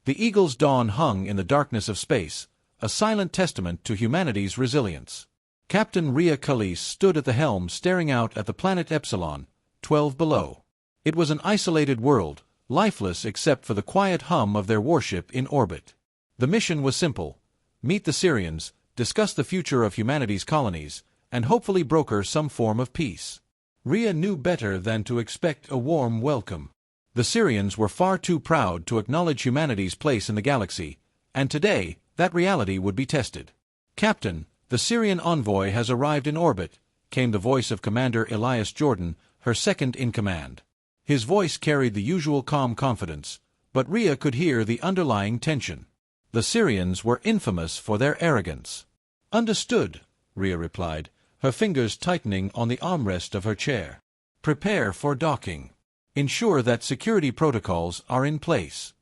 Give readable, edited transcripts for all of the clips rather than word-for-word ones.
The Eagle's dawn hung in the darkness of space, a silent testament to humanity's resilience. Captain Rhea Calis stood at the helm staring out at the planet Epsilon, 12 below. It was an isolated world, lifeless except for the quiet hum of their warship in orbit. The mission was simple: meet the Syrians, discuss the future of humanity's colonies, and hopefully broker some form of peace. Rhea knew better than to expect a warm welcome. The Syrians were far too proud to acknowledge humanity's place in the galaxy, and today, that reality would be tested. "Captain, the Syrian envoy has arrived in orbit," came the voice of Commander Elias Jordan, her second-in-command. His voice carried the usual calm confidence, but Rhea could hear the underlying tension. The Syrians were infamous for their arrogance. "Understood," Rhea replied, her fingers tightening on the armrest of her chair. "Prepare for docking. Ensure that security protocols are in place."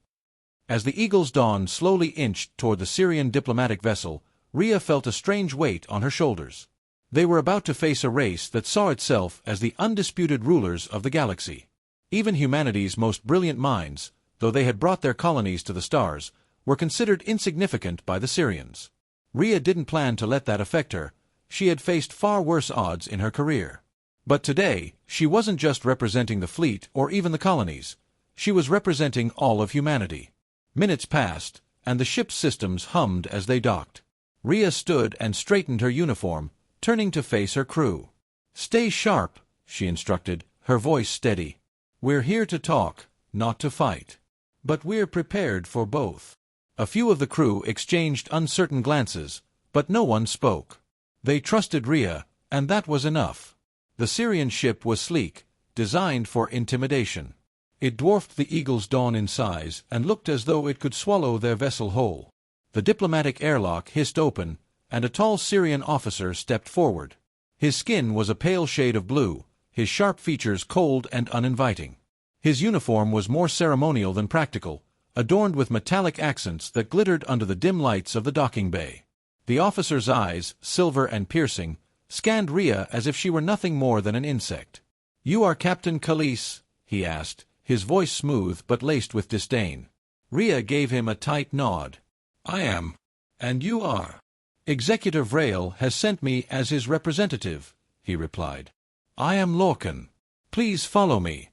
As the Eagle's dawn slowly inched toward the Syrian diplomatic vessel, Rhea felt a strange weight on her shoulders. They were about to face a race that saw itself as the undisputed rulers of the galaxy. Even humanity's most brilliant minds, though they had brought their colonies to the stars, were considered insignificant by the Syrians. Rhea didn't plan to let that affect her. She had faced far worse odds in her career. But today, she wasn't just representing the fleet or even the colonies. She was representing all of humanity. Minutes passed, and the ship's systems hummed as they docked. Rhea stood and straightened her uniform, turning to face her crew. "Stay sharp," she instructed, her voice steady. "We're here to talk, not to fight. But we're prepared for both." A few of the crew exchanged uncertain glances, but no one spoke. They trusted Rhea, and that was enough. The Syrian ship was sleek, designed for intimidation. It dwarfed the Eagle's dawn in size and looked as though it could swallow their vessel whole. The diplomatic airlock hissed open, and a tall Syrian officer stepped forward. His skin was a pale shade of blue, his sharp features cold and uninviting. His uniform was more ceremonial than practical, adorned with metallic accents that glittered under the dim lights of the docking bay. The officer's eyes, silver and piercing, scanned Rhea as if she were nothing more than an insect. "You are Captain Calis?" he asked, his voice smooth but laced with disdain. Rhea gave him a tight nod. "I am. And you are?" "Executive Rail has sent me as his representative," he replied. "I am Lorcan. Please follow me."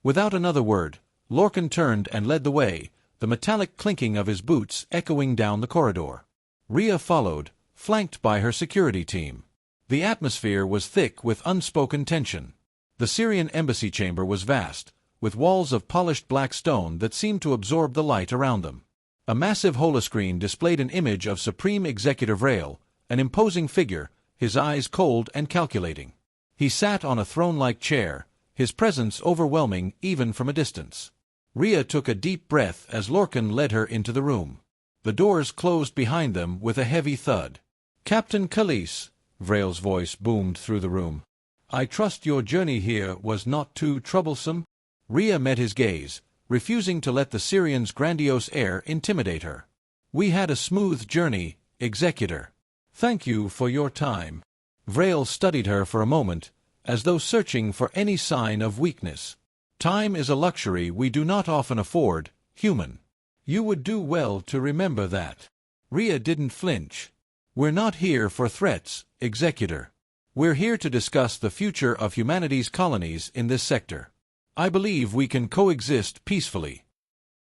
Without another word, Lorcan turned and led the way, the metallic clinking of his boots echoing down the corridor. Rhea followed, flanked by her security team. The atmosphere was thick with unspoken tension. The Syrian embassy chamber was vast, with walls of polished black stone that seemed to absorb the light around them. A massive holoscreen displayed an image of Supreme Executive Rail, an imposing figure, his eyes cold and calculating. He sat on a throne-like chair, his presence overwhelming even from a distance. Rhea took a deep breath as Lorcan led her into the room. The doors closed behind them with a heavy thud. "Captain Calis," Vrail's voice boomed through the room. "I trust your journey here was not too troublesome?" Rhea met his gaze, refusing to let the Syrian's grandiose air intimidate her. "We had a smooth journey, Executor. Thank you for your time." Vrail studied her for a moment, as though searching for any sign of weakness. "Time is a luxury we do not often afford, human. You would do well to remember that." Rhea didn't flinch. "We're not here for threats, Executor. We're here to discuss the future of humanity's colonies in this sector. I believe we can coexist peacefully."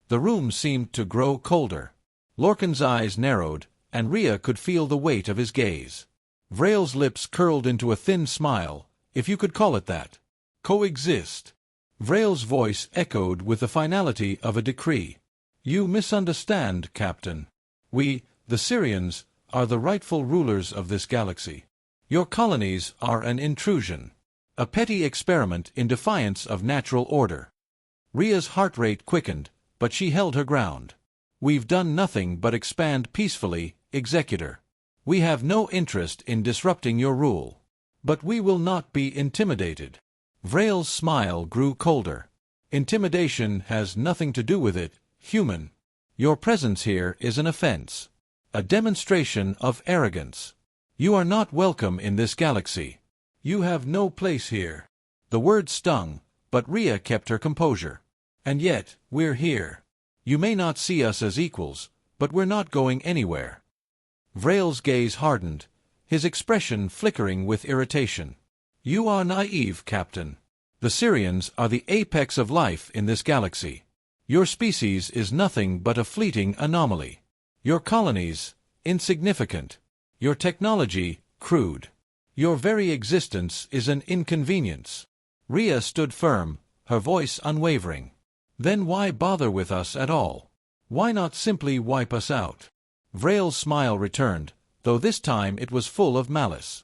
The room seemed to grow colder. Lorcan's eyes narrowed, and Rhea could feel the weight of his gaze. Vrail's lips curled into a thin smile, if you could call it that. "Coexist." Vrail's voice echoed with the finality of a decree. "You misunderstand, Captain. We, the Syrians, are the rightful rulers of this galaxy. Your colonies are an intrusion, a petty experiment in defiance of natural order." Rhea's heart rate quickened, but she held her ground. "We've done nothing but expand peacefully, Executor. We have no interest in disrupting your rule. But we will not be intimidated." Vrail's smile grew colder. "Intimidation has nothing to do with it, human. Your presence here is an offense, a demonstration of arrogance. You are not welcome in this galaxy. You have no place here." The word stung, but Rhea kept her composure. "And yet, we're here. You may not see us as equals, but we're not going anywhere. Vrail's gaze hardened, his expression flickering with irritation. You are naive, Captain. The Syrians are the apex of life in this galaxy. Your species is nothing but a fleeting anomaly. Your colonies, insignificant. Your technology, crude. Your very existence is an inconvenience. Rhea stood firm, her voice unwavering. Then why bother with us at all? Why not simply wipe us out? Vrail's smile returned, though this time it was full of malice.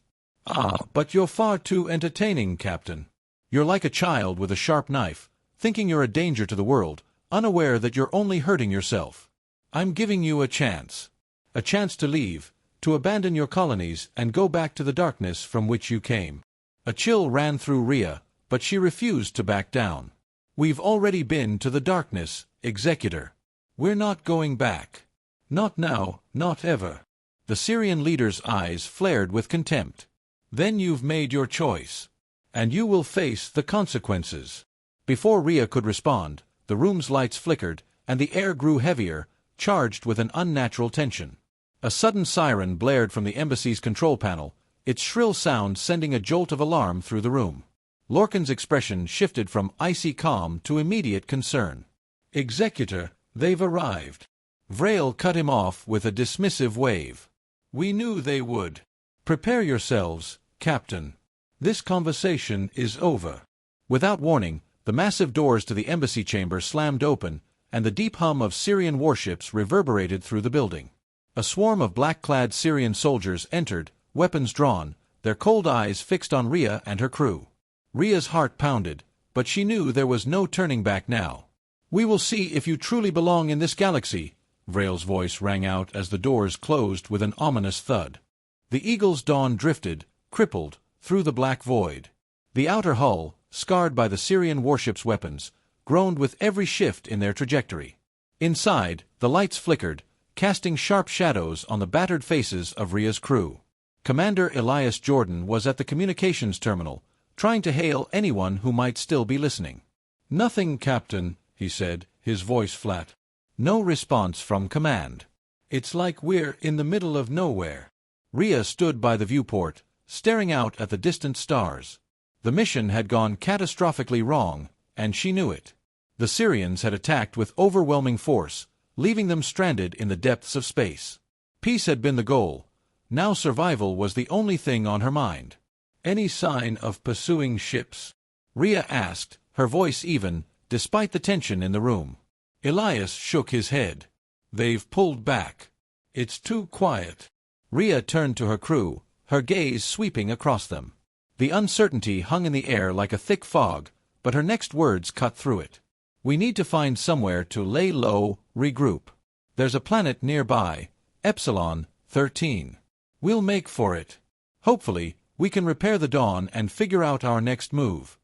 But you're far too entertaining, Captain. You're like a child with a sharp knife, thinking you're a danger to the world, unaware that you're only hurting yourself. I'm giving you a chance. A chance to leave, to abandon your colonies and go back to the darkness from which you came. A chill ran through Rhea, but she refused to back down. We've already been to the darkness, Executor. We're not going back. Not now, not ever. The Syrian leader's eyes flared with contempt. Then you've made your choice. And you will face the consequences. Before Rhea could respond, the room's lights flickered, and the air grew heavier, charged with an unnatural tension. A sudden siren blared from the embassy's control panel, its shrill sound sending a jolt of alarm through the room. Lorcan's expression shifted from icy calm to immediate concern. Executor, they've arrived. Vrail cut him off with a dismissive wave. We knew they would. Prepare yourselves, Captain. This conversation is over. Without warning, the massive doors to the embassy chamber slammed open, and the deep hum of Syrian warships reverberated through the building. A swarm of black-clad Syrian soldiers entered, weapons drawn, their cold eyes fixed on Rhea and her crew. Rhea's heart pounded, but she knew there was no turning back now. We will see if you truly belong in this galaxy, Vrail's voice rang out as the doors closed with an ominous thud. The Eagle's Dawn drifted, crippled, through the black void. The outer hull, scarred by the Syrian warship's weapons, groaned with every shift in their trajectory. Inside, the lights flickered, casting sharp shadows on the battered faces of Rhea's crew. Commander Elias Jordan was at the communications terminal, trying to hail anyone who might still be listening. Nothing, Captain, he said, his voice flat. No response from command. It's like we're in the middle of nowhere. Rhea stood by the viewport, staring out at the distant stars. The mission had gone catastrophically wrong, and she knew it. The Syrians had attacked with overwhelming force, leaving them stranded in the depths of space. Peace had been the goal. Now survival was the only thing on her mind. Any sign of pursuing ships? Rhea asked, her voice even, despite the tension in the room. Elias shook his head. They've pulled back. It's too quiet. Rhea turned to her crew, her gaze sweeping across them. The uncertainty hung in the air like a thick fog, but her next words cut through it. We need to find somewhere to lay low, regroup. There's a planet nearby, Epsilon 13. We'll make for it. Hopefully, we can repair the Dawn and figure out our next move.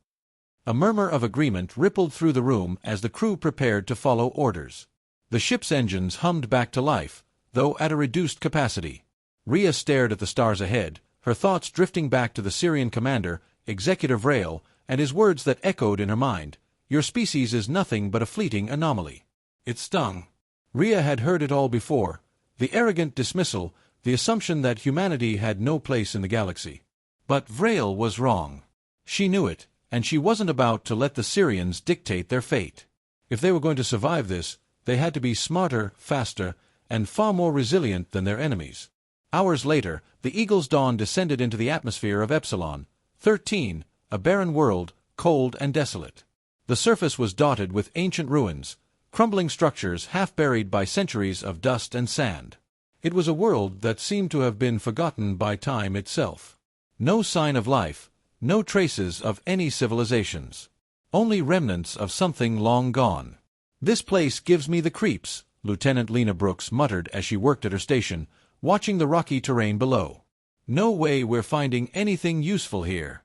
A murmur of agreement rippled through the room as the crew prepared to follow orders. The ship's engines hummed back to life, though at a reduced capacity. Rhea stared at the stars ahead, her thoughts drifting back to the Syrian commander, Executor Vrail, and his words that echoed in her mind. Your species is nothing but a fleeting anomaly. It stung. Rhea had heard it all before, the arrogant dismissal, the assumption that humanity had no place in the galaxy. But Vrail was wrong. She knew it, and she wasn't about to let the Syrians dictate their fate. If they were going to survive this, they had to be smarter, faster, and far more resilient than their enemies. Hours later, the Eagle's Dawn descended into the atmosphere of Epsilon 13, a barren world, cold and desolate. The surface was dotted with ancient ruins, crumbling structures half buried by centuries of dust and sand. It was a world that seemed to have been forgotten by time itself. No sign of life, no traces of any civilizations. Only remnants of something long gone. This place gives me the creeps, Lieutenant Lena Brooks muttered as she worked at her station, watching the rocky terrain below. No way we're finding anything useful here.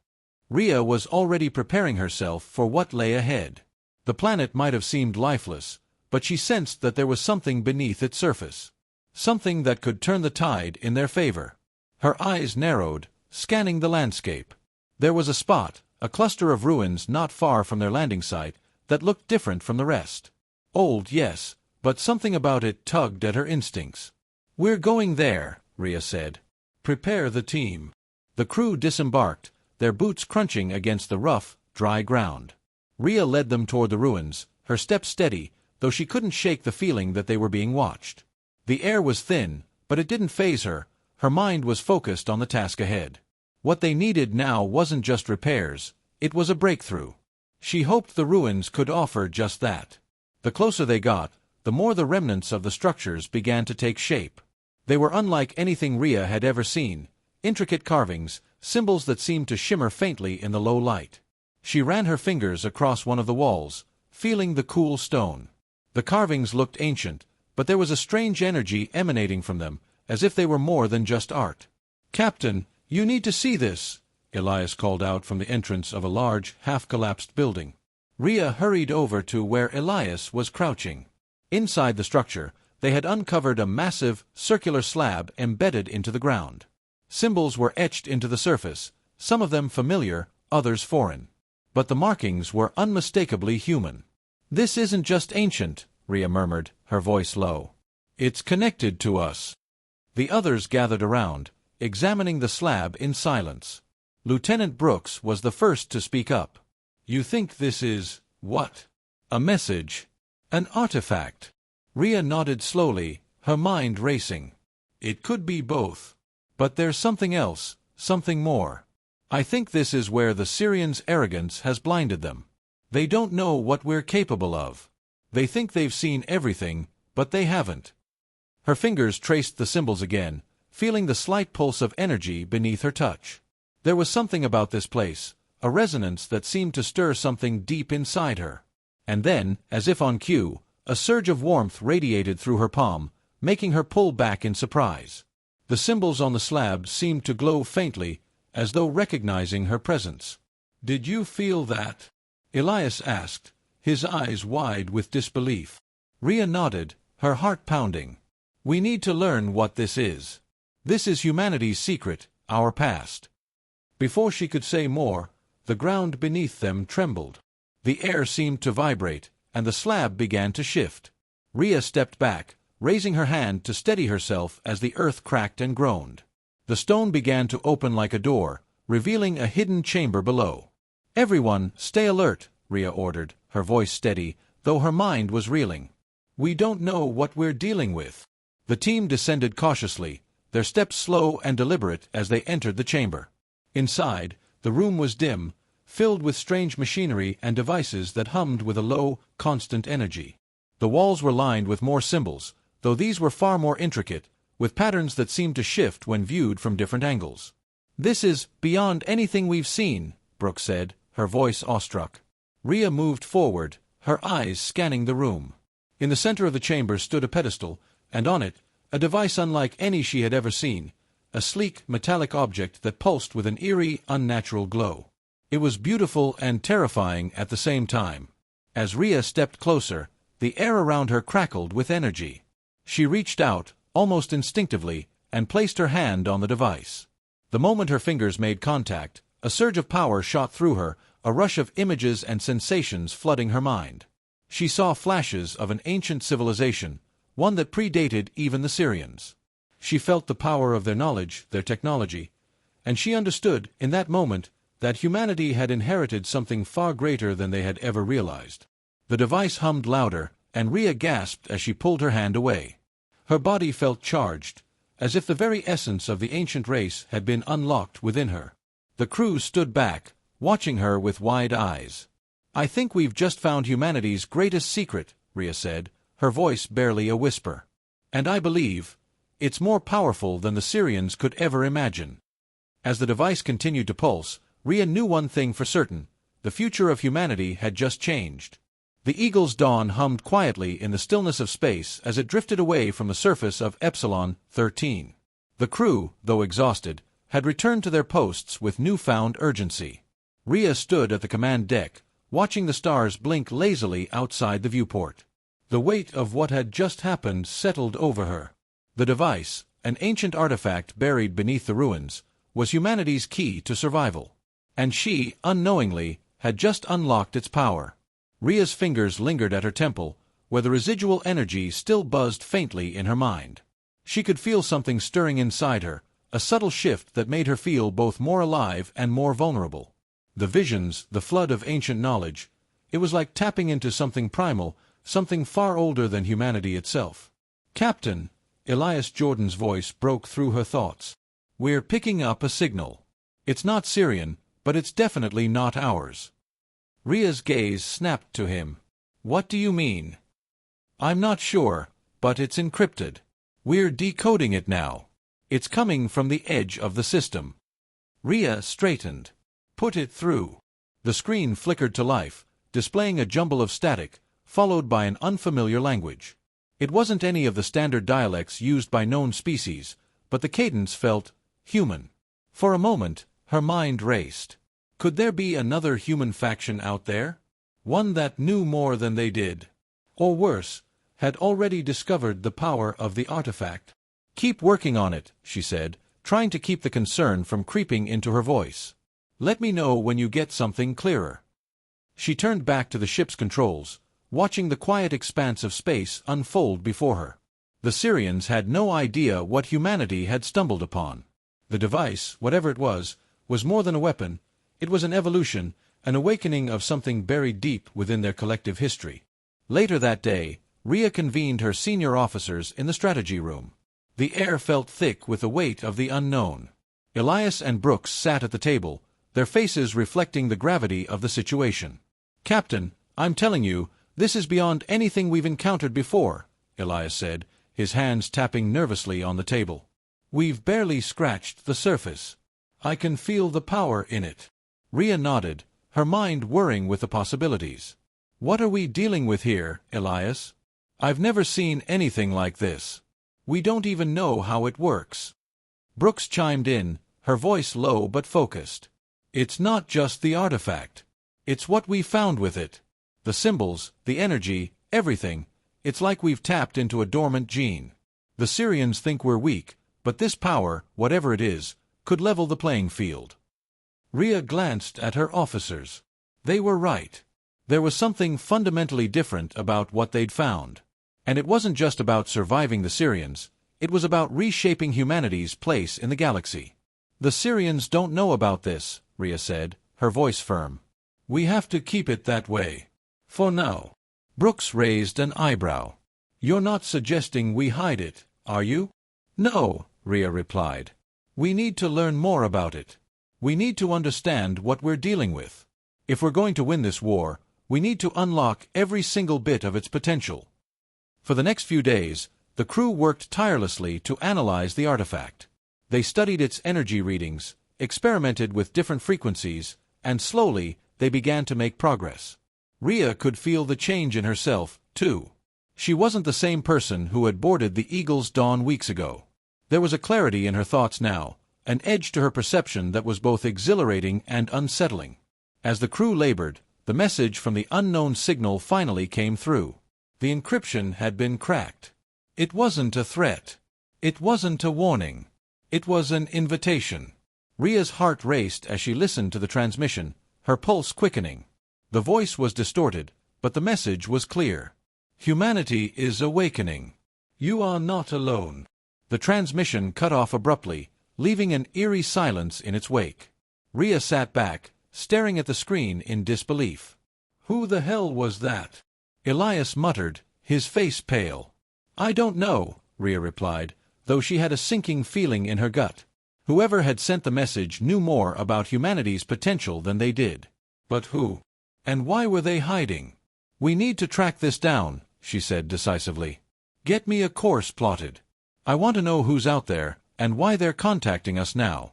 Rhea was already preparing herself for what lay ahead. The planet might have seemed lifeless, but she sensed that there was something beneath its surface. Something that could turn the tide in their favor. Her eyes narrowed, scanning the landscape. There was a spot, a cluster of ruins not far from their landing site, that looked different from the rest. Old, yes, but something about it tugged at her instincts. "We're going there," Rhea said. "Prepare the team." The crew disembarked, their boots crunching against the rough, dry ground. Rhea led them toward the ruins, her steps steady, though she couldn't shake the feeling that they were being watched. The air was thin, but it didn't faze her. Her mind was focused on the task ahead. What they needed now wasn't just repairs, it was a breakthrough. She hoped the ruins could offer just that. The closer they got, the more the remnants of the structures began to take shape. They were unlike anything Rhea had ever seen, intricate carvings, symbols that seemed to shimmer faintly in the low light. She ran her fingers across one of the walls, feeling the cool stone. The carvings looked ancient, but there was a strange energy emanating from them, as if they were more than just art. "Captain, you need to see this," Elias called out from the entrance of a large, half-collapsed building. Rhea hurried over to where Elias was crouching. Inside the structure, they had uncovered a massive, circular slab embedded into the ground. Symbols were etched into the surface, some of them familiar, others foreign. But the markings were unmistakably human. "This isn't just ancient," Rhea murmured, her voice low. "It's connected to us." The others gathered around, examining the slab in silence. Lieutenant Brooks was the first to speak up. "You think this is, what? A message? An artifact?" Rhea nodded slowly, her mind racing. "It could be both. But there's something else, something more. I think this is where the Syrians' arrogance has blinded them. They don't know what we're capable of. They think they've seen everything, but they haven't." Her fingers traced the symbols again, feeling the slight pulse of energy beneath her touch. There was something about this place, a resonance that seemed to stir something deep inside her. And then, as if on cue, a surge of warmth radiated through her palm, making her pull back in surprise. The symbols on the slab seemed to glow faintly, as though recognizing her presence. "Did you feel that?" Elias asked, his eyes wide with disbelief. Rhea nodded, her heart pounding. "We need to learn what this is. This is humanity's secret, our past." Before she could say more, the ground beneath them trembled. The air seemed to vibrate, and the slab began to shift. Rhea stepped back, raising her hand to steady herself as the earth cracked and groaned. The stone began to open like a door, revealing a hidden chamber below. "Everyone, stay alert," Rhea ordered, her voice steady, though her mind was reeling. "We don't know what we're dealing with." The team descended cautiously, their steps slow and deliberate as they entered the chamber. Inside, the room was dim, filled with strange machinery and devices that hummed with a low, constant energy. The walls were lined with more symbols, though these were far more intricate, with patterns that seemed to shift when viewed from different angles. "This is beyond anything we've seen," Brooke said, her voice awestruck. Rhea moved forward, her eyes scanning the room. In the center of the chamber stood a pedestal, and on it, a device unlike any she had ever seen, a sleek, metallic object that pulsed with an eerie, unnatural glow. It was beautiful and terrifying at the same time. As Rhea stepped closer, the air around her crackled with energy. She reached out, almost instinctively, and placed her hand on the device. The moment her fingers made contact, a surge of power shot through her, a rush of images and sensations flooding her mind. She saw flashes of an ancient civilization, one that predated even the Syrians. She felt the power of their knowledge, their technology, and she understood, in that moment, that humanity had inherited something far greater than they had ever realized. The device hummed louder, and Rhea gasped as she pulled her hand away. Her body felt charged, as if the very essence of the ancient race had been unlocked within her. The crew stood back, watching her with wide eyes. "I think we've just found humanity's greatest secret," Rhea said, her voice barely a whisper. "And I believe it's more powerful than the Syrians could ever imagine." As the device continued to pulse, Rhea knew one thing for certain: the future of humanity had just changed. The Eagle's dawn hummed quietly in the stillness of space as it drifted away from the surface of Epsilon 13. The crew, though exhausted, had returned to their posts with newfound urgency. Rhea stood at the command deck, watching the stars blink lazily outside the viewport. The weight of what had just happened settled over her. The device, an ancient artifact buried beneath the ruins, was humanity's key to survival. And she, unknowingly, had just unlocked its power. Rhea's fingers lingered at her temple, where the residual energy still buzzed faintly in her mind. She could feel something stirring inside her, a subtle shift that made her feel both more alive and more vulnerable. The visions, the flood of ancient knowledge, it was like tapping into something primal, something far older than humanity itself. "Captain," Elias Jordan's voice broke through her thoughts. "We're picking up a signal. It's not Syrian, but it's definitely not ours." Rhea's gaze snapped to him. "What do you mean?" "I'm not sure, but it's encrypted. We're decoding it now. It's coming from the edge of the system." Rhea straightened. "Put it through." The screen flickered to life, displaying a jumble of static, followed by an unfamiliar language. It wasn't any of the standard dialects used by known species, but the cadence felt human. For a moment, her mind raced. Could there be another human faction out there? One that knew more than they did? Or worse, had already discovered the power of the artifact? "Keep working on it," she said, trying to keep the concern from creeping into her voice. "Let me know when you get something clearer." She turned back to the ship's controls, watching the quiet expanse of space unfold before her. The Syrians had no idea what humanity had stumbled upon. The device, whatever it was more than a weapon. It was an evolution, an awakening of something buried deep within their collective history. Later that day, Rhea convened her senior officers in the strategy room. The air felt thick with the weight of the unknown. Elias and Brooks sat at the table, their faces reflecting the gravity of the situation. "Captain, I'm telling you, this is beyond anything we've encountered before," Elias said, his hands tapping nervously on the table. "We've barely scratched the surface. I can feel the power in it." Rhea nodded, her mind whirring with the possibilities. "What are we dealing with here, Elias? I've never seen anything like this. We don't even know how it works." Brooks chimed in, her voice low but focused. "It's not just the artifact. It's what we found with it. The symbols, the energy, everything. It's like we've tapped into a dormant gene. The Syrians think we're weak, but this power, whatever it is, could level the playing field." Rhea glanced at her officers. They were right. There was something fundamentally different about what they'd found. And it wasn't just about surviving the Syrians, it was about reshaping humanity's place in the galaxy. "The Syrians don't know about this," Rhea said, her voice firm. "We have to keep it that way. For now." Brooks raised an eyebrow. "You're not suggesting we hide it, are you?" "No," Rhea replied. "We need to learn more about it. We need to understand what we're dealing with. If we're going to win this war, we need to unlock every single bit of its potential." For the next few days, the crew worked tirelessly to analyze the artifact. They studied its energy readings, experimented with different frequencies, and slowly they began to make progress. Rhea could feel the change in herself, too. She wasn't the same person who had boarded the Eagle's Dawn weeks ago. There was a clarity in her thoughts now, an edge to her perception that was both exhilarating and unsettling. As the crew labored, the message from the unknown signal finally came through. The encryption had been cracked. It wasn't a threat. It wasn't a warning. It was an invitation. Rhea's heart raced as she listened to the transmission, her pulse quickening. The voice was distorted, but the message was clear. "Humanity is awakening. You are not alone." The transmission cut off abruptly, leaving an eerie silence in its wake. Rhea sat back, staring at the screen in disbelief. "Who the hell was that?" Elias muttered, his face pale. "I don't know," Rhea replied, though she had a sinking feeling in her gut. Whoever had sent the message knew more about humanity's potential than they did. But who? And why were they hiding? "We need to track this down," she said decisively. "Get me a course plotted. I want to know who's out there, and why they're contacting us now."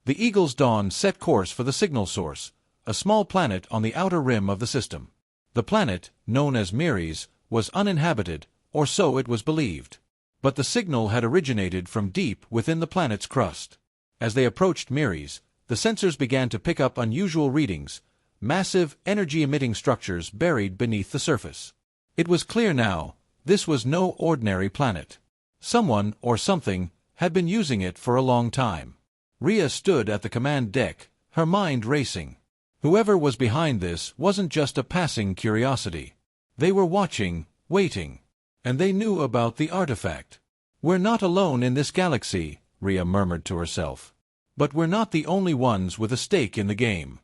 The Eagle's Dawn set course for the signal source, a small planet on the outer rim of the system. The planet, known as Meres, was uninhabited, or so it was believed. But the signal had originated from deep within the planet's crust. As they approached Meres, the sensors began to pick up unusual readings, massive, energy-emitting structures buried beneath the surface. It was clear now, this was no ordinary planet. Someone, or something, had been using it for a long time. Rhea stood at the command deck, her mind racing. Whoever was behind this wasn't just a passing curiosity. They were watching, waiting. And they knew about the artifact. "We're not alone in this galaxy," Rhea murmured to herself. "But we're not the only ones with a stake in the game."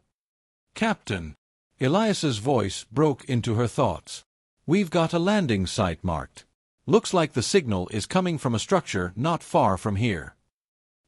"Captain," Elias's voice broke into her thoughts. "We've got a landing site marked. Looks like the signal is coming from a structure not far from here."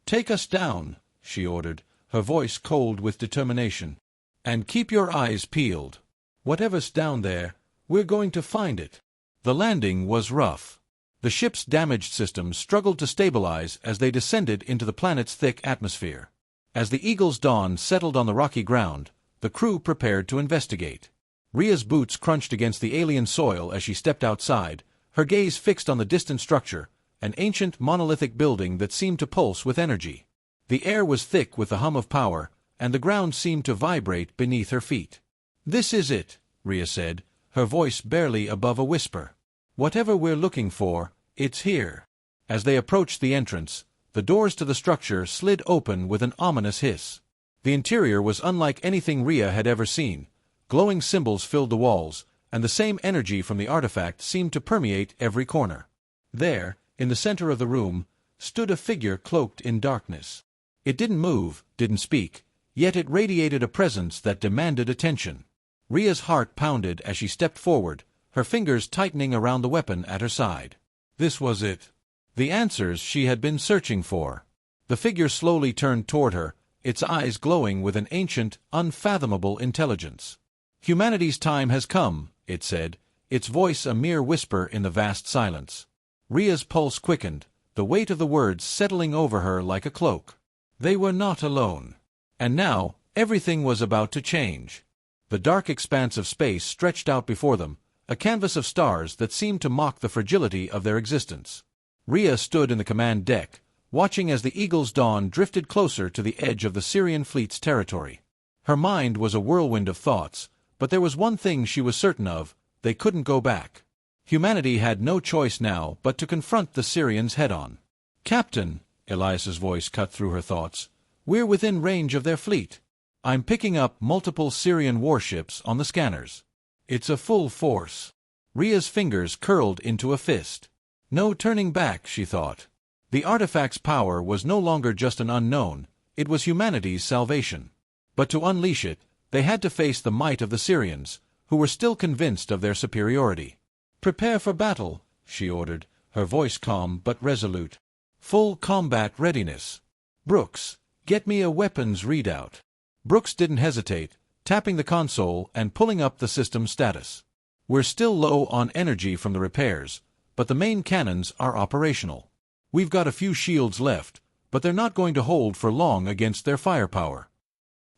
"Take us down," she ordered, her voice cold with determination. "And keep your eyes peeled. Whatever's down there, we're going to find it." The landing was rough. The ship's damaged systems struggled to stabilize as they descended into the planet's thick atmosphere. As the Eagle's Dawn settled on the rocky ground, the crew prepared to investigate. Rhea's boots crunched against the alien soil as she stepped outside, her gaze fixed on the distant structure, an ancient monolithic building that seemed to pulse with energy. The air was thick with the hum of power, and the ground seemed to vibrate beneath her feet. "This is it," Rhea said, her voice barely above a whisper. "Whatever we're looking for, it's here." As they approached the entrance, the doors to the structure slid open with an ominous hiss. The interior was unlike anything Rhea had ever seen. Glowing symbols filled the walls, and the same energy from the artifact seemed to permeate every corner. There, in the center of the room, stood a figure cloaked in darkness. It didn't move, didn't speak, yet it radiated a presence that demanded attention. Rhea's heart pounded as she stepped forward, her fingers tightening around the weapon at her side. This was it. The answers she had been searching for. The figure slowly turned toward her, its eyes glowing with an ancient, unfathomable intelligence. "Humanity's time has come," it said, its voice a mere whisper in the vast silence. Rhea's pulse quickened, the weight of the words settling over her like a cloak. They were not alone. And now, everything was about to change. The dark expanse of space stretched out before them, a canvas of stars that seemed to mock the fragility of their existence. Rhea stood in the command deck, watching as the Eagle's Dawn drifted closer to the edge of the Syrian fleet's territory. Her mind was a whirlwind of thoughts, but there was one thing she was certain of: they couldn't go back. Humanity had no choice now but to confront the Syrians head-on. "Captain," Elias's voice cut through her thoughts, "we're within range of their fleet. I'm picking up multiple Syrian warships on the scanners. It's a full force." Rhea's fingers curled into a fist. No turning back, she thought. The artifact's power was no longer just an unknown, it was humanity's salvation. But to unleash it, they had to face the might of the Syrians, who were still convinced of their superiority. "Prepare for battle," she ordered, her voice calm but resolute. "Full combat readiness. Brooks, get me a weapons readout." Brooks didn't hesitate, tapping the console and pulling up the system status. "We're still low on energy from the repairs, but the main cannons are operational. We've got a few shields left, but they're not going to hold for long against their firepower."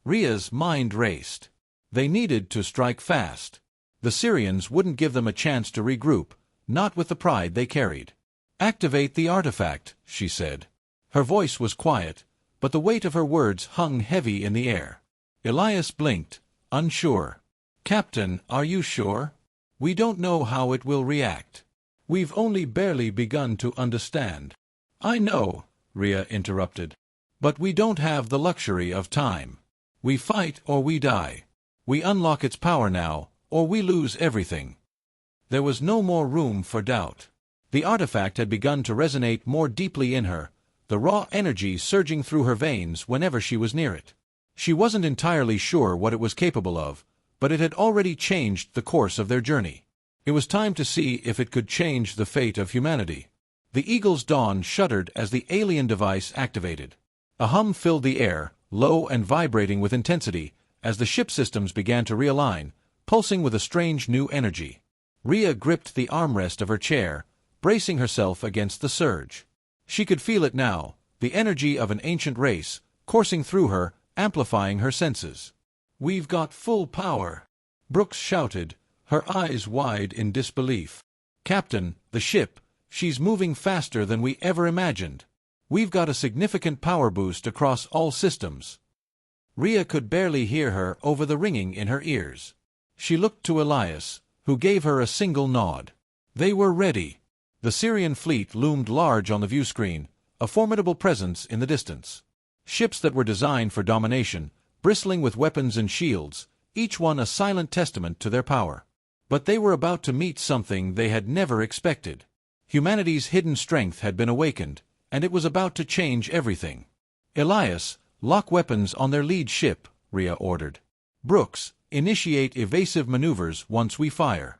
Rhea's mind raced. They needed to strike fast. The Syrians wouldn't give them a chance to regroup, not with the pride they carried. "Activate the artifact," she said. Her voice was quiet, but the weight of her words hung heavy in the air. Elias blinked, unsure. "Captain, are you sure? We don't know how it will react. We've only barely begun to understand." "I know," Rhea interrupted. "But we don't have the luxury of time. We fight or we die. We unlock its power now, or we lose everything." There was no more room for doubt. The artifact had begun to resonate more deeply in her, the raw energy surging through her veins whenever she was near it. She wasn't entirely sure what it was capable of, but it had already changed the course of their journey. It was time to see if it could change the fate of humanity. The Eagle's Dawn shuddered as the alien device activated. A hum filled the air, low and vibrating with intensity, as the ship systems began to realign, pulsing with a strange new energy. Rhea gripped the armrest of her chair, bracing herself against the surge. She could feel it now, the energy of an ancient race, coursing through her, amplifying her senses. "We've got full power," Brooks shouted, her eyes wide in disbelief. "Captain, the ship, she's moving faster than we ever imagined. We've got a significant power boost across all systems." Rhea could barely hear her over the ringing in her ears. She looked to Elias, who gave her a single nod. They were ready. The Syrian fleet loomed large on the view screen, a formidable presence in the distance. Ships that were designed for domination, bristling with weapons and shields, each one a silent testament to their power. But they were about to meet something they had never expected. Humanity's hidden strength had been awakened, and it was about to change everything. Elias, lock weapons on their lead ship, Rhea ordered. Brooks, initiate evasive maneuvers once we fire.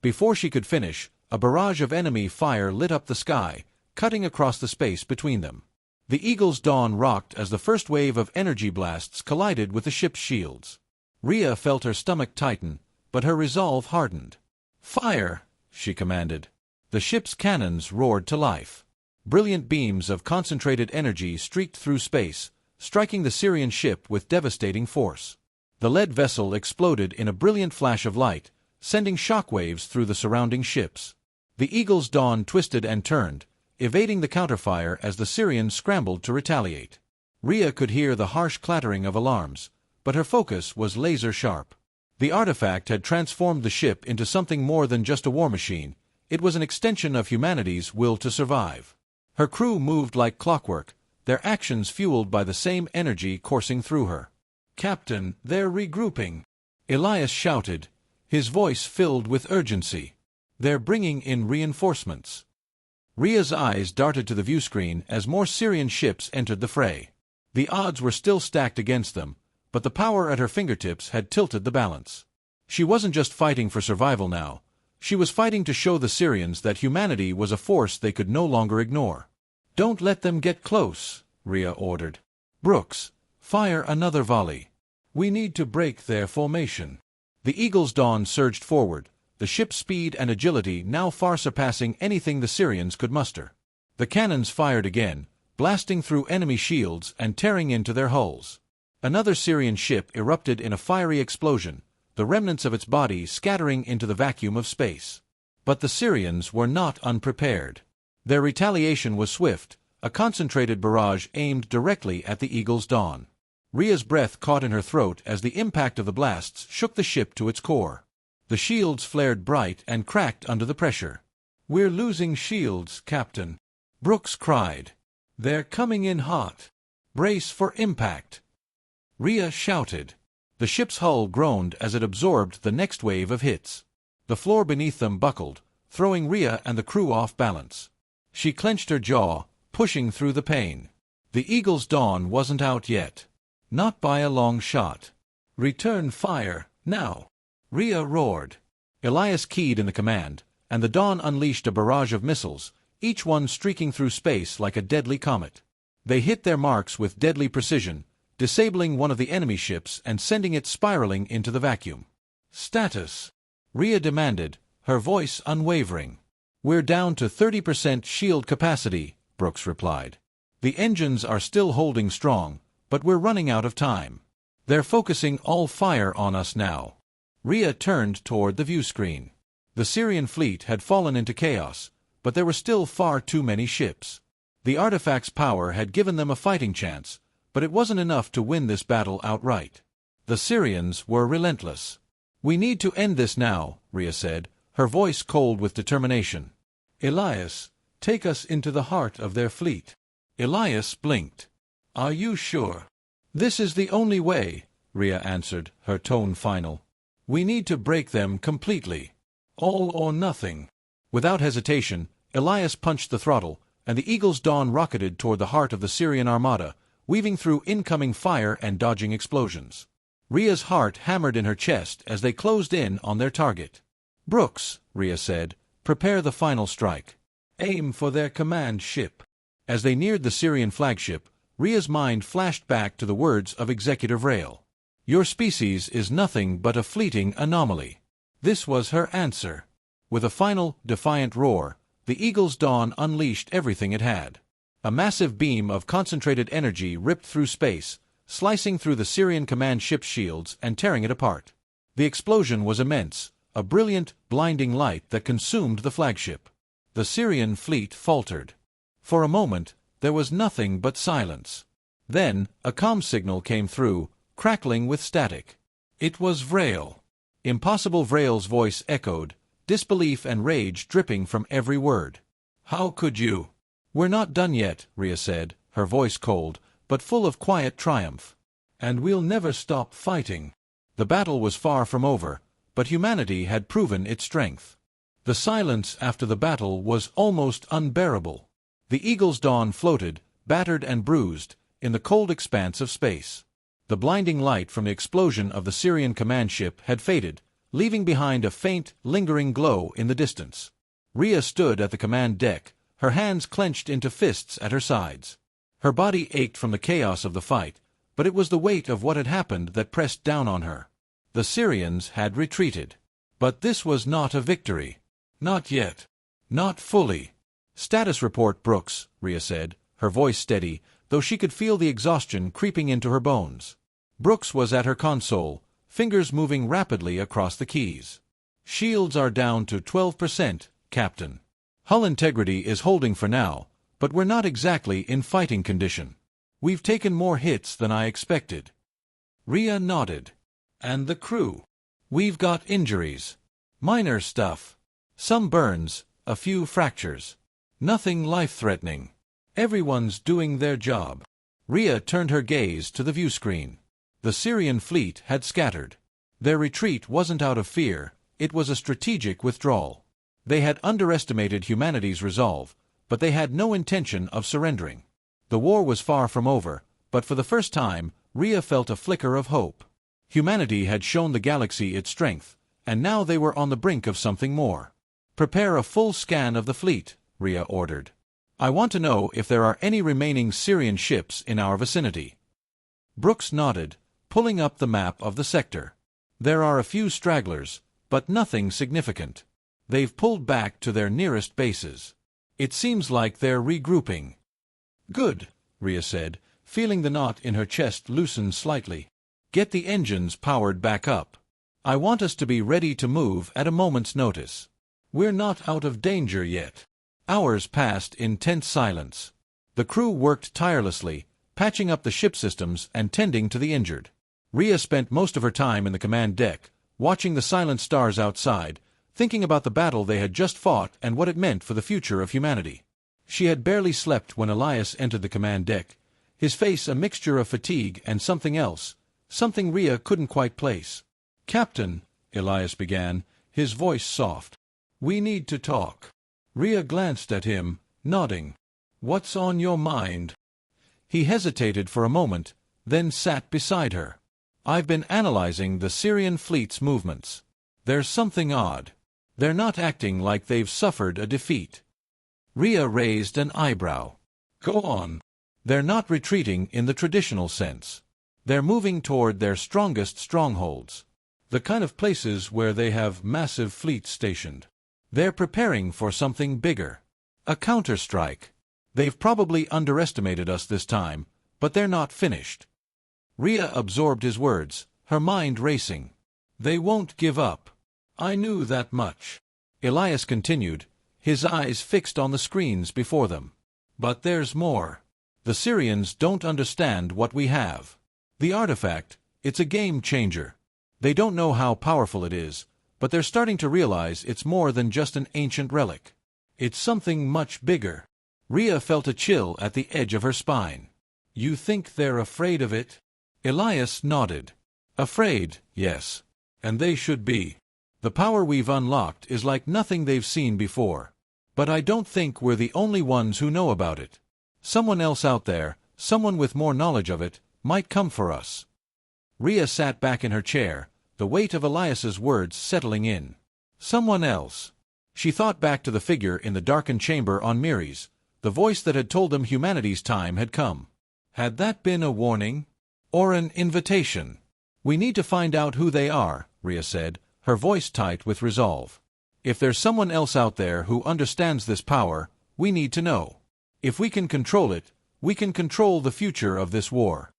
Before she could finish, a barrage of enemy fire lit up the sky, cutting across the space between them. The Eagle's Dawn rocked as the first wave of energy blasts collided with the ship's shields. Rhea felt her stomach tighten, but her resolve hardened. "Fire!" she commanded. The ship's cannons roared to life. Brilliant beams of concentrated energy streaked through space, striking the Syrian ship with devastating force. The lead vessel exploded in a brilliant flash of light, sending shockwaves through the surrounding ships. The Eagle's Dawn twisted and turned, evading the counterfire as the Syrians scrambled to retaliate. Rhea could hear the harsh clattering of alarms, but her focus was laser-sharp. The artifact had transformed the ship into something more than just a war machine. It was an extension of humanity's will to survive. Her crew moved like clockwork, their actions fueled by the same energy coursing through her. "Captain, they're regrouping," Elias shouted, his voice filled with urgency. "They're bringing in reinforcements." Rhea's eyes darted to the viewscreen as more Syrian ships entered the fray. The odds were still stacked against them, but the power at her fingertips had tilted the balance. She wasn't just fighting for survival now. She was fighting to show the Syrians that humanity was a force they could no longer ignore. "Don't let them get close," Rhea ordered. "Brooks, fire another volley. We need to break their formation." The Eagle's Dawn surged forward, the ship's speed and agility now far surpassing anything the Syrians could muster. The cannons fired again, blasting through enemy shields and tearing into their hulls. Another Syrian ship erupted in a fiery explosion, the remnants of its body scattering into the vacuum of space. But the Syrians were not unprepared. Their retaliation was swift, a concentrated barrage aimed directly at the Eagle's Dawn. Rhea's breath caught in her throat as the impact of the blasts shook the ship to its core. The shields flared bright and cracked under the pressure. "We're losing shields, Captain," Brooks cried. "They're coming in hot. Brace for impact." Rhea shouted. The ship's hull groaned as it absorbed the next wave of hits. The floor beneath them buckled, throwing Rhea and the crew off balance. She clenched her jaw, pushing through the pain. The Eagle's Dawn wasn't out yet. Not by a long shot. "Return fire, now!" Rhea roared. Elias keyed in the command, and the Dawn unleashed a barrage of missiles, each one streaking through space like a deadly comet. They hit their marks with deadly precision, disabling one of the enemy ships and sending it spiraling into the vacuum. "Status," Rhea demanded, her voice unwavering. "We're down to 30% shield capacity," Brooks replied. "The engines are still holding strong, but we're running out of time. They're focusing all fire on us now." Rhea turned toward the viewscreen. The Syrian fleet had fallen into chaos, but there were still far too many ships. The artifact's power had given them a fighting chance, but it wasn't enough to win this battle outright. The Syrians were relentless. "We need to end this now," Rhea said, her voice cold with determination. "Elias, take us into the heart of their fleet." Elias blinked. "Are you sure?" "This is the only way," Rhea answered, her tone final. "We need to break them completely. All or nothing." Without hesitation, Elias punched the throttle, and the Eagle's Dawn rocketed toward the heart of the Syrian armada, weaving through incoming fire and dodging explosions. Rhea's heart hammered in her chest as they closed in on their target. "Brooks," Rhea said, "prepare the final strike. Aim for their command ship." As they neared the Syrian flagship, Rhea's mind flashed back to the words of Executive Rail. "Your species is nothing but a fleeting anomaly." This was her answer. With a final, defiant roar, the Eagle's Dawn unleashed everything it had. A massive beam of concentrated energy ripped through space, slicing through the Syrian command ship's shields and tearing it apart. The explosion was immense, a brilliant, blinding light that consumed the flagship. The Syrian fleet faltered. For a moment, there was nothing but silence. Then, a comm signal came through, crackling with static. It was Vrail. Impossible Vrail's voice echoed, disbelief and rage dripping from every word. "How could you?" "We're not done yet," Rhea said, her voice cold, but full of quiet triumph. "And we'll never stop fighting." The battle was far from over, but humanity had proven its strength. The silence after the battle was almost unbearable. The Eagle's Dawn floated, battered and bruised, in the cold expanse of space. The blinding light from the explosion of the Syrian command ship had faded, leaving behind a faint, lingering glow in the distance. Rhea stood at the command deck, her hands clenched into fists at her sides. Her body ached from the chaos of the fight, but it was the weight of what had happened that pressed down on her. The Syrians had retreated. But this was not a victory. Not yet. Not fully. "Status report, Brooks," Rhea said, her voice steady, though she could feel the exhaustion creeping into her bones. Brooks was at her console, fingers moving rapidly across the keys. "Shields are down to 12%, Captain. Hull integrity is holding for now, but we're not exactly in fighting condition. We've taken more hits than I expected." Rhea nodded. "And the crew?" "We've got injuries. Minor stuff. Some burns, a few fractures. Nothing life-threatening. Everyone's doing their job." Rhea turned her gaze to the viewscreen. The Syrian fleet had scattered. Their retreat wasn't out of fear, it was a strategic withdrawal. They had underestimated humanity's resolve, but they had no intention of surrendering. The war was far from over, but for the first time, Rhea felt a flicker of hope. Humanity had shown the galaxy its strength, and now they were on the brink of something more. "Prepare a full scan of the fleet," Rhea ordered. "I want to know if there are any remaining Syrian ships in our vicinity." Brooks nodded, pulling up the map of the sector. "There are a few stragglers, but nothing significant. They've pulled back to their nearest bases. It seems like they're regrouping." "Good," Rhea said, feeling the knot in her chest loosen slightly. "Get the engines powered back up. I want us to be ready to move at a moment's notice. We're not out of danger yet." Hours passed in tense silence. The crew worked tirelessly, patching up the ship systems and tending to the injured. Rhea spent most of her time in the command deck, watching the silent stars outside, thinking about the battle they had just fought and what it meant for the future of humanity. She had barely slept when Elias entered the command deck, his face a mixture of fatigue and something else, something Rhea couldn't quite place. "Captain," Elias began, his voice soft. "We need to talk." Rhea glanced at him, nodding. "What's on your mind?" He hesitated for a moment, then sat beside her. "I've been analyzing the Syrian fleet's movements. There's something odd. They're not acting like they've suffered a defeat." Rhea raised an eyebrow. "Go on." "They're not retreating in the traditional sense. They're moving toward their strongest strongholds. The kind of places where they have massive fleets stationed. They're preparing for something bigger. A counterstrike. They've probably underestimated us this time, but they're not finished." Rhea absorbed his words, her mind racing. "They won't give up. I knew that much." Elias continued, his eyes fixed on the screens before them. "But there's more. The Syrians don't understand what we have. The artifact, it's a game changer. They don't know how powerful it is, but they're starting to realize it's more than just an ancient relic. It's something much bigger." Rhea felt a chill at the edge of her spine. "You think they're afraid of it?" Elias nodded. "Afraid, yes. And they should be. The power we've unlocked is like nothing they've seen before. But I don't think we're the only ones who know about it. Someone else out there, someone with more knowledge of it, might come for us." Rhea sat back in her chair, the weight of Elias's words settling in. Someone else. She thought back to the figure in the darkened chamber on Miri's, the voice that had told them humanity's time had come. Had that been a warning? Or an invitation? "We need to find out who they are," Rhea said, her voice tight with resolve. "If there's someone else out there who understands this power, we need to know. If we can control it, we can control the future of this war."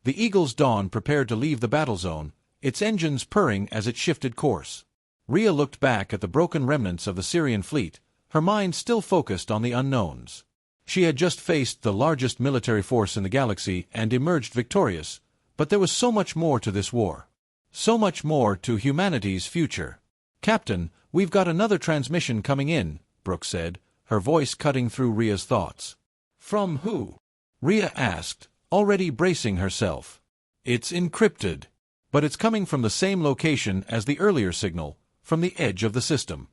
The Eagle's Dawn prepared to leave the battle zone, its engines purring as it shifted course. Rhea looked back at the broken remnants of the Syrian fleet, her mind still focused on the unknowns. She had just faced the largest military force in the galaxy and emerged victorious, but there was so much more to this war. So much more to humanity's future. "Captain, we've got another transmission coming in," Brooks said, her voice cutting through Rhea's thoughts. "From who?" Rhea asked, already bracing herself. "It's encrypted." But it's coming from the same location as the earlier signal, from the edge of the system.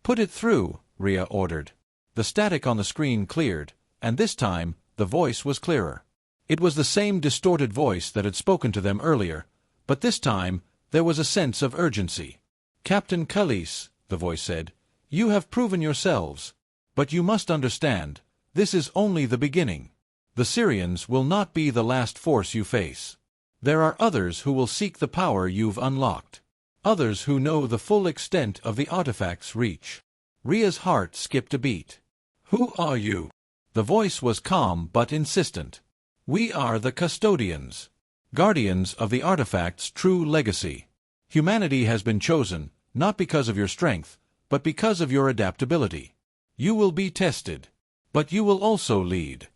Put it through, Rhea ordered. The static on the screen cleared, and this time, the voice was clearer. It was the same distorted voice that had spoken to them earlier, but this time, there was a sense of urgency. Captain Calis, the voice said, you have proven yourselves. But you must understand, this is only the beginning. The Syrians will not be the last force you face. There are others who will seek the power you've unlocked. Others who know the full extent of the artifact's reach. Rhea's heart skipped a beat. Who are you? The voice was calm but insistent. We are the custodians. Guardians of the artifact's true legacy. Humanity has been chosen, not because of your strength, but because of your adaptability. You will be tested. But you will also lead.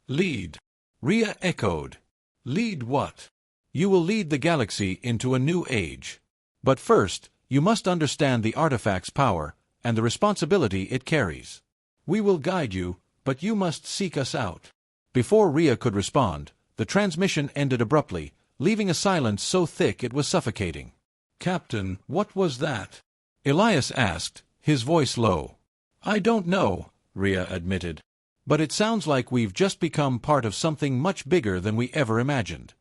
Lead. Rhea echoed. Lead what? You will lead the galaxy into a new age. But first, you must understand the artifact's power, and the responsibility it carries. We will guide you, but you must seek us out. Before Rhea could respond, the transmission ended abruptly, leaving a silence so thick it was suffocating. Captain, what was that? Elias asked, his voice low. I don't know, Rhea admitted. But it sounds like we've just become part of something much bigger than we ever imagined.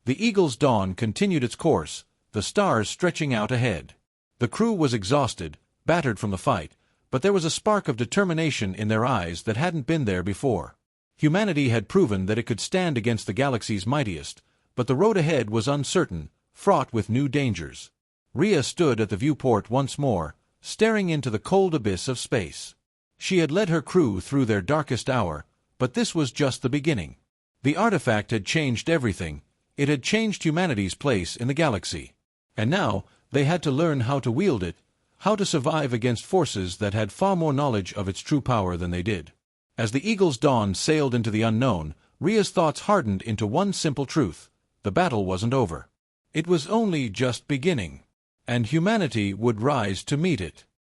The Eagle's Dawn continued its course, the stars stretching out ahead. The crew was exhausted, battered from the fight, but there was a spark of determination in their eyes that hadn't been there before. Humanity had proven that it could stand against the galaxy's mightiest, but the road ahead was uncertain, fraught with new dangers. Rhea stood at the viewport once more, staring into the cold abyss of space. She had led her crew through their darkest hour, but this was just the beginning. The artifact had changed everything. It had changed humanity's place in the galaxy. And now, they had to learn how to wield it, how to survive against forces that had far more knowledge of its true power than they did. As the Eagle's Dawn sailed into the unknown, Rhea's thoughts hardened into one simple truth. The battle wasn't over. It was only just beginning. And humanity would rise to meet it.